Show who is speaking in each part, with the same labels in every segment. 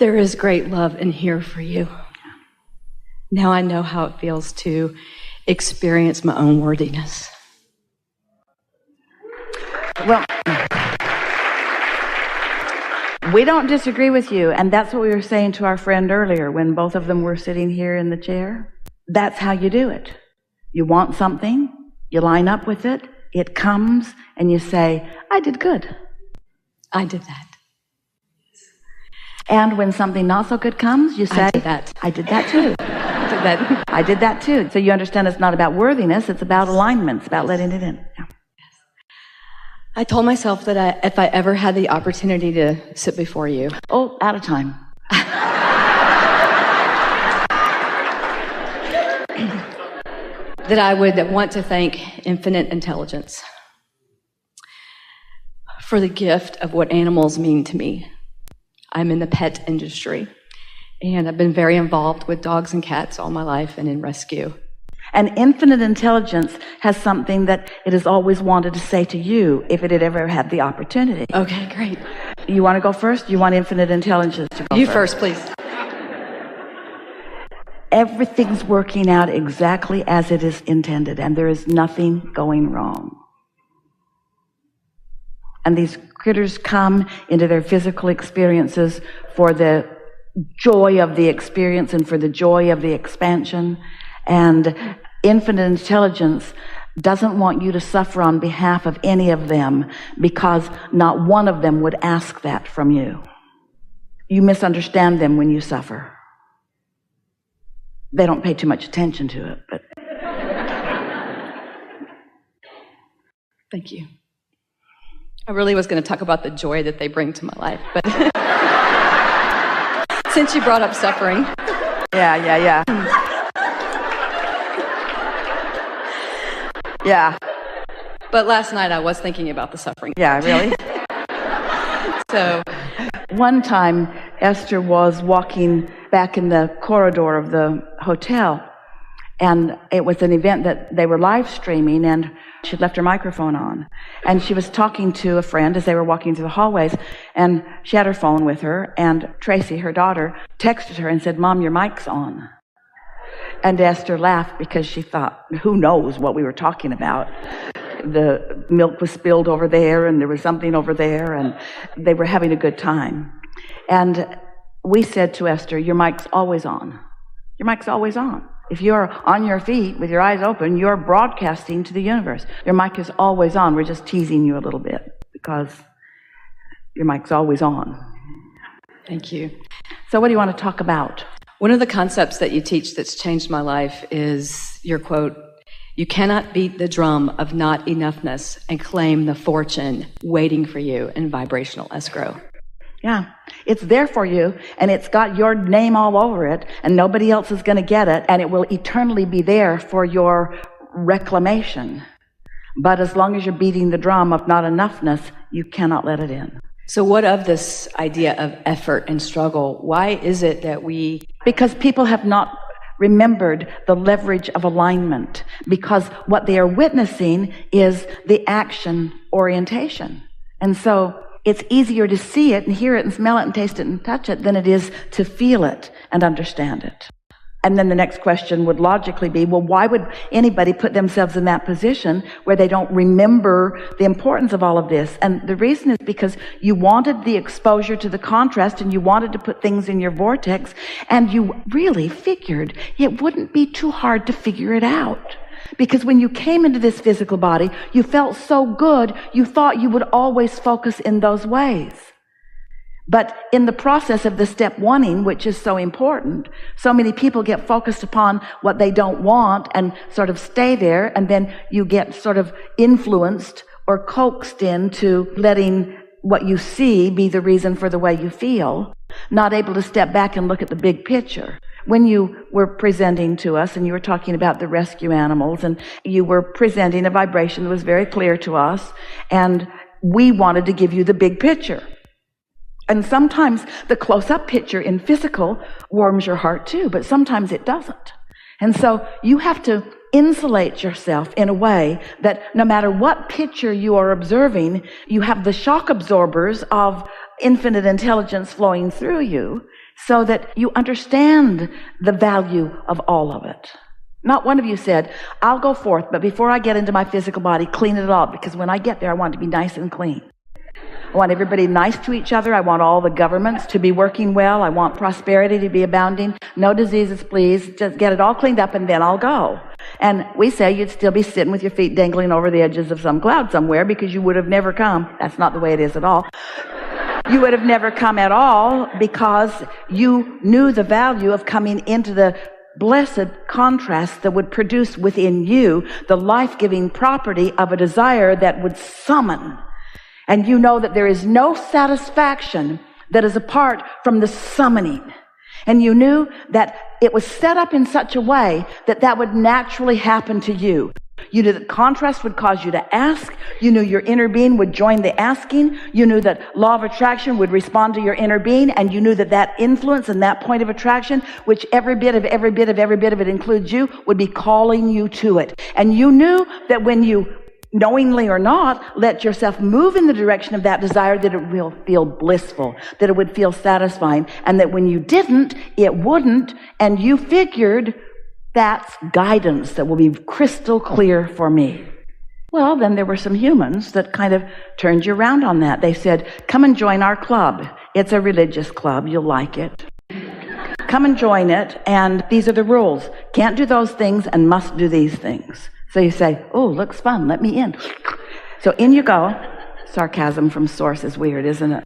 Speaker 1: There is great love in here for you. Now I know how it feels to experience my own worthiness.
Speaker 2: Well, we don't disagree with you, and that's what we were saying to our friend earlier when both of them were sitting here in the chair. That's how you do it. You want something, you line up with it, it comes, and you say, I did good.
Speaker 1: I did that.
Speaker 2: And when something not so good comes, you say,
Speaker 1: I did that.
Speaker 2: I did that too.
Speaker 1: I did that.
Speaker 2: I did that too. So you understand it's not about worthiness, it's about alignment, it's about letting it in. Yeah.
Speaker 1: I told myself that if I ever had the opportunity to sit before you.
Speaker 2: Oh, out of time.
Speaker 1: That I would want to thank infinite intelligence for the gift of what animals mean to me. I'm in the pet industry, and I've been very involved with dogs and cats all my life and in rescue.
Speaker 2: And infinite intelligence has something that it has always wanted to say to you if it had ever had the opportunity.
Speaker 1: Okay, great.
Speaker 2: You want to go first? You want infinite intelligence to go
Speaker 1: You
Speaker 2: first,
Speaker 1: please.
Speaker 2: Everything's working out exactly as it is intended, and there is nothing going wrong. And these critters come into their physical experiences for the joy of the experience and for the joy of the expansion. And infinite intelligence doesn't want you to suffer on behalf of any of them, because not one of them would ask that from you. You misunderstand them when you suffer. They don't pay too much attention to it, but
Speaker 1: Thank you. I really was going to talk about the joy that they bring to my life, but since you brought up suffering.
Speaker 2: Yeah. Yeah.
Speaker 1: But last night I was thinking about the suffering.
Speaker 2: Yeah, really?
Speaker 1: So
Speaker 2: one time Esther was walking back in the corridor of the hotel, and it was an event that they were live streaming, and she'd left her microphone on, and she was talking to a friend as they were walking through the hallways, and she had her phone with her, and Tracy, her daughter, texted her and said, Mom, your mic's on. And Esther laughed because she thought, who knows what we were talking about. The milk was spilled over there, and there was something over there, and they were having a good time. And we said to Esther, your mic's always on. Your mic's always on. If you're on your feet with your eyes open, you're broadcasting to the universe. Your mic is always on. We're just teasing you a little bit because your mic's always on.
Speaker 1: Thank you.
Speaker 2: So what do you want to talk about?
Speaker 1: One of the concepts that you teach that's changed my life is your quote, you cannot beat the drum of not enoughness and claim the fortune waiting for you in vibrational escrow.
Speaker 2: Yeah, it's there for you, and it's got your name all over it, and nobody else is going to get it, and it will eternally be there for your reclamation. But as long as you're beating the drum of not enoughness, you cannot let it in.
Speaker 1: So what of this idea of effort and struggle? Why is it that we...
Speaker 2: Because people have not remembered the leverage of alignment, because what they are witnessing is the action orientation. And so it's easier to see it and hear it and smell it and taste it and touch it than it is to feel it and understand it. And then the next question would logically be, well, why would anybody put themselves in that position where they don't remember the importance of all of this? And the reason is because you wanted the exposure to the contrast, and you wanted to put things in your vortex, and you really figured it wouldn't be too hard to figure it out. Because when you came into this physical body, you felt so good, you thought you would always focus in those ways. But in the process of the step one-ing, which is so important, so many people get focused upon what they don't want and sort of stay there, and then you get sort of influenced or coaxed into letting what you see be the reason for the way you feel, not able to step back and look at the big picture. When you were presenting to us and you were talking about the rescue animals, and you were presenting a vibration that was very clear to us, and we wanted to give you the big picture. And sometimes the close-up picture in physical warms your heart too, but sometimes it doesn't. And so you have to insulate yourself in a way that no matter what picture you are observing, you have the shock absorbers of infinite intelligence flowing through you so that you understand the value of all of it. Not one of you said, I'll go forth, but before I get into my physical body, clean it all, because when I get there, I want it to be nice and clean. I want everybody nice to each other. I want all the governments to be working well. I want prosperity to be abounding. No diseases, please. Just get it all cleaned up and then I'll go. And we say you'd still be sitting with your feet dangling over the edges of some cloud somewhere because you would have never come. That's not the way it is at all. You would have never come at all because you knew the value of coming into the blessed contrast that would produce within you the life-giving property of a desire that would summon. And you know that there is no satisfaction that is apart from the summoning. And you knew that it was set up in such a way that that would naturally happen to you. You knew that contrast would cause you to ask. You knew your inner being would join the asking. You knew that law of attraction would respond to your inner being. And you knew that that influence and that point of attraction, which every bit of it includes you, would be calling you to it. And you knew that when you, knowingly or not, let yourself move in the direction of that desire, that it will feel blissful, that it would feel satisfying, and that when you didn't, it wouldn't, and you figured, that's guidance that will be crystal clear for me. Well, then there were some humans that kind of turned you around on that. They said, come and join our club. It's a religious club. You'll like it. Come and join it, and these are the rules. Can't do those things and must do these things. So you say, oh, looks fun, let me in. So in you go. Sarcasm from source is weird, isn't it?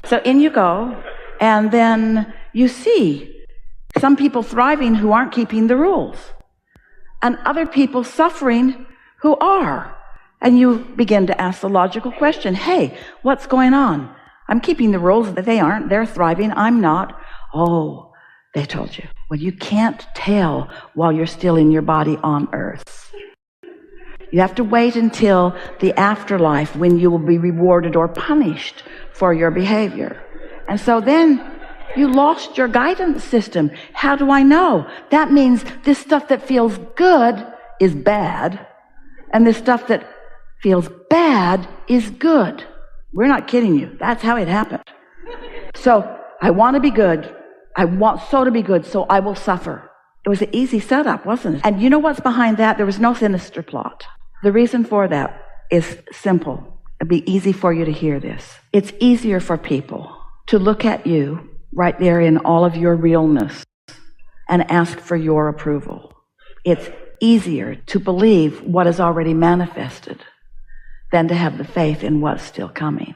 Speaker 2: So in you go, and then you see some people thriving who aren't keeping the rules, and other people suffering who are. And you begin to ask the logical question, hey, what's going on? I'm keeping the rules, but they aren't. They're thriving, I'm not. Oh, they told you. Well, you can't tell while you're still in your body on earth. You have to wait until the afterlife when you will be rewarded or punished for your behavior. And so then you lost your guidance system. How do I know? That means this stuff that feels good is bad, and this stuff that feels bad is good. We're not kidding you. That's how it happened. So I want to be good. I want so to be good, so I will suffer. It was an easy setup, wasn't it? And you know what's behind that? There was no sinister plot. The reason for that is simple. It'd be easy for you to hear this. It's easier for people to look at you right there in all of your realness and ask for your approval. It's easier to believe what is already manifested than to have the faith in what's still coming.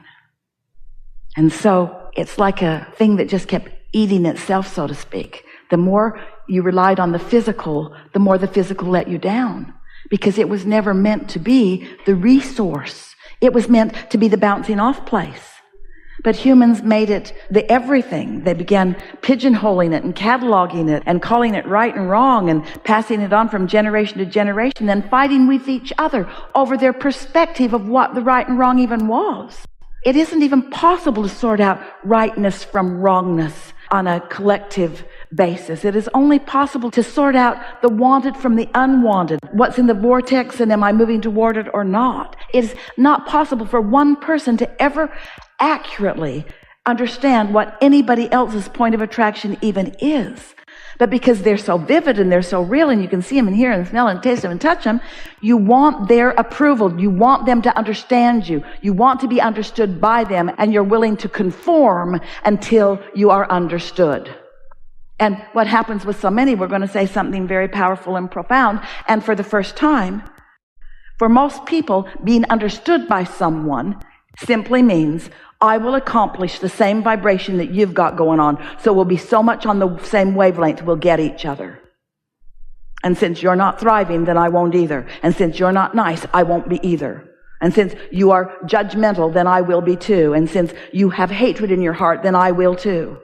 Speaker 2: And so it's like a thing that just kept eating itself, so to speak. The more you relied on the physical, the more the physical let you down, because it was never meant to be the resource. It was meant to be the bouncing off place. But humans made it the everything. They began pigeonholing it and cataloging it and calling it right and wrong and passing it on from generation to generation, then fighting with each other over their perspective of what the right and wrong even was. It isn't even possible to sort out rightness from wrongness on a collective basis. It is only possible to sort out the wanted from the unwanted. What's in the vortex, and am I moving toward it or not? It is not possible for one person to ever accurately understand what anybody else's point of attraction even is. But because they're so vivid and they're so real, and you can see them and hear and smell and taste them and touch them, you want their approval. You want them to understand you. You want to be understood by them, and you're willing to conform until you are understood. And what happens with so many, we're going to say something very powerful and profound, and for the first time, for most people, being understood by someone simply means I will accomplish the same vibration that you've got going on. So we'll be so much on the same wavelength, we'll get each other. And since you're not thriving, then I won't either. And since you're not nice, I won't be either. And since you are judgmental, then I will be too. And since you have hatred in your heart, then I will too.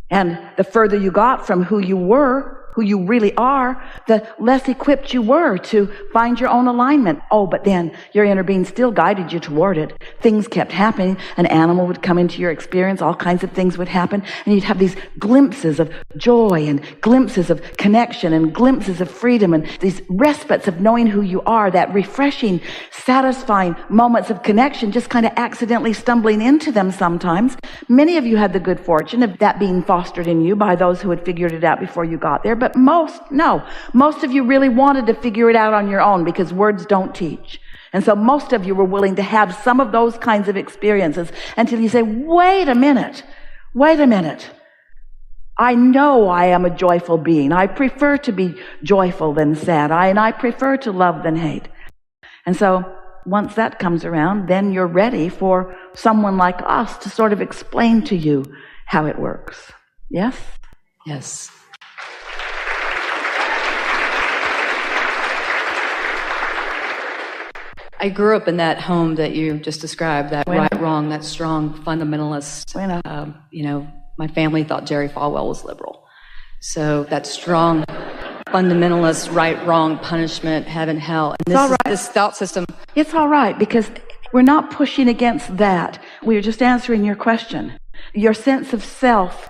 Speaker 2: And the further you got from who you were, who you really are, the less equipped you were to find your own alignment. Oh, but then your inner being still guided you toward it. Things kept happening. An animal would come into your experience. All kinds of things would happen. And you'd have these glimpses of joy and glimpses of connection and glimpses of freedom and these respites of knowing who you are, that refreshing, satisfying moments of connection, just kind of accidentally stumbling into them sometimes. Many of you had the good fortune of that being fostered in you by those who had figured it out before you got there. But most of you really wanted to figure it out on your own because words don't teach. And so most of you were willing to have some of those kinds of experiences until you say, wait a minute. I know I am a joyful being. I prefer to be joyful than sad. And I prefer to love than hate. And so once that comes around, then you're ready for someone like us to sort of explain to you how it works. Yes?
Speaker 1: Yes. I grew up in that home that you just described, that right, wrong, that strong fundamentalist. My family thought Jerry Falwell was liberal. So that strong fundamentalist, right, wrong, punishment, heaven, hell. And this thought system.
Speaker 2: It's all right, because we're not pushing against that. We're just answering your question. Your sense of self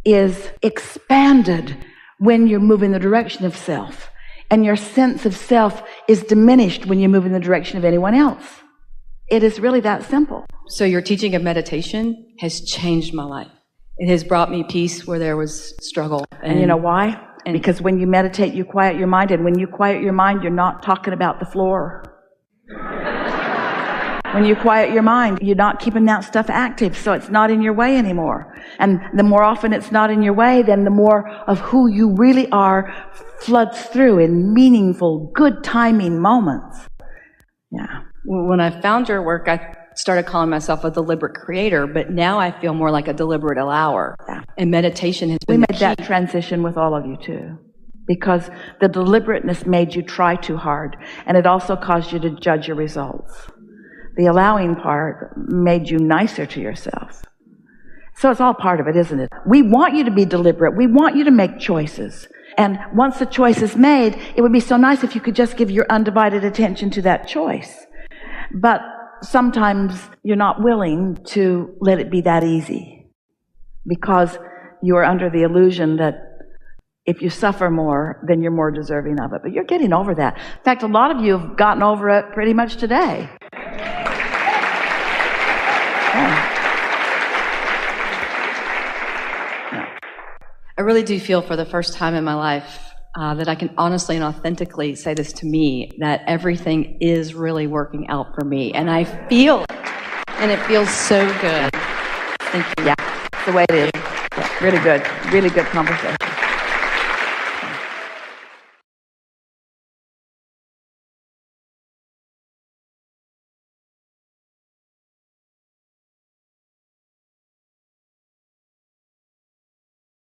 Speaker 2: is expanded when you move in the direction of self. And your sense of self is diminished when you move in the direction of anyone else. It is really that simple.
Speaker 1: So your teaching of meditation has changed my life. It has brought me peace where there was struggle.
Speaker 2: And you know why? Because when you meditate, you quiet your mind. And when you quiet your mind, you're not talking about the floor. When you quiet your mind, you're not keeping that stuff active, so it's not in your way anymore. And the more often it's not in your way, then the more of who you really are floods through in meaningful, good timing moments. Yeah.
Speaker 1: When I found your work, I started calling myself a deliberate creator, but now I feel more like a deliberate allower.
Speaker 2: Yeah.
Speaker 1: And meditation has been
Speaker 2: We made that transition with all of you too. Because the deliberateness made you try too hard, and it also caused you to judge your results. The allowing part made you nicer to yourself. So it's all part of it, isn't it? We want you to be deliberate. We want you to make choices. And once the choice is made, it would be so nice if you could just give your undivided attention to that choice. But sometimes you're not willing to let it be that easy, because you are under the illusion that if you suffer more, then you're more deserving of it. But you're getting over that. In fact, a lot of you have gotten over it pretty much today.
Speaker 1: I really do feel for the first time in my life that I can honestly and authentically say this to me, that everything is really working out for me. And I feel it. And it feels so good. Thank you.
Speaker 2: Yeah, that's the way it is. Yeah, really good conversation.